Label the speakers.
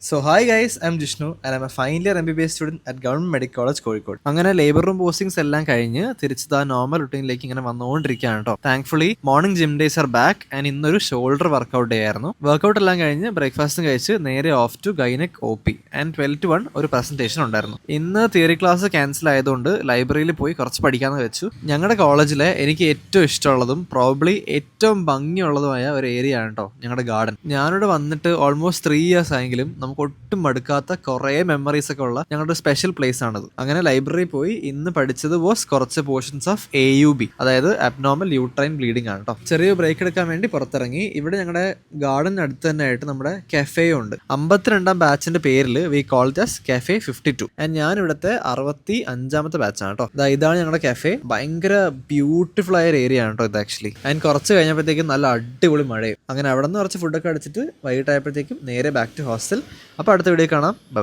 Speaker 1: So hi guys, I'm Jishnu and I'm a final year MBBS student at Government Medical College Kozhikode. അങ്ങനെ labour room postings എല്ലാം കഴിഞ്ഞ് തിരിച്ചത് ആ normal റുട്ടീനിലേക്ക് ഇങ്ങനെ വന്നുകൊണ്ടിരിക്കുകയാണ് കേട്ടോ. Thankfully morning gym days are back and ഇന്നൊരു ഷോൾഡർ വർക്കൗട്ട് ഡേ ആയിരുന്നു. വർക്കൗട്ട് എല്ലാം കഴിഞ്ഞ് ബ്രേക്ക്ഫാസ്റ്റും കഴിച്ച് നേരെ off to gynaec OP and 12 to 1 ഒരു പ്രസന്റേഷൻ ഉണ്ടായിരുന്നു. ഇന്ന് തിയറി ക്ലാസ് ക്യാൻസൽ ആയതുകൊണ്ട് ലൈബ്രറിയിൽ പോയി കുറച്ച് പഠിക്കാമെന്ന് വെച്ചു. ഞങ്ങളുടെ കോളേജിലെ എനിക്ക് ഏറ്റവും ഇഷ്ടമുള്ളതും പ്രോബ്ലി ഏറ്റവും ഭംഗിയുള്ളതുമായ ഒരു ഏരിയ ആണ് കേട്ടോ ഞങ്ങളുടെ ഗാർഡൻ. ഞാനിവിടെ വന്നിട്ട് ഓൾമോസ്റ്റ് 3 years ആയെങ്കിലും നമുക്ക് ഒട്ടും മടുക്കാത്ത കുറേ മെമ്മറീസ് ഒക്കെ ഉള്ള ഞങ്ങളുടെ സ്പെഷ്യൽ പ്ലേസ് ആണത്. അങ്ങനെ ലൈബ്രറി പോയി ഇന്ന് പഠിച്ചത് കുറച്ച് പോർഷൻസ് ഓഫ് AUB, അതായത് അബ്നോർമൽ യൂട്രൈൻ ബ്ലീഡിംഗ് ആണ് കേട്ടോ. ചെറിയ ബ്രേക്ക് എടുക്കാൻ വേണ്ടി പുറത്തിറങ്ങി. ഇവിടെ ഞങ്ങളുടെ ഗാർഡൻ അടുത്ത് തന്നെ ആയിട്ട് നമ്മുടെ കഫേയും ഉണ്ട്. 52ാം ബാച്ചിന്റെ പേരിൽ we call just cafe 52 and ഞാൻ ഇവിടുത്തെ 65ാമത്തെ ബാച്ചാണ് കേട്ടോ. ഇതാണ് ഞങ്ങളുടെ കഫേ. ഭയങ്കര ബ്യൂട്ടിഫുൾ ആയ ഒരു ഏരിയ ആണ് കേട്ടോ ഇത് ആക്ച്വലി. ആൻഡ് കുറച്ച് കഴിഞ്ഞപ്പോഴത്തേക്കും നല്ല അടിപൊളി മഴയും. അങ്ങനെ അവിടെ നിന്ന് കുറച്ച് ഫുഡൊക്കെ അടിച്ചിട്ട് വൈകിട്ടായപ്പോഴത്തേക്കും നേരെ ബാക്ക് ടു ഹോസ്റ്റൽ. അപ്പോൾ അടുത്ത വീഡിയോ കാണാം. ബൈ.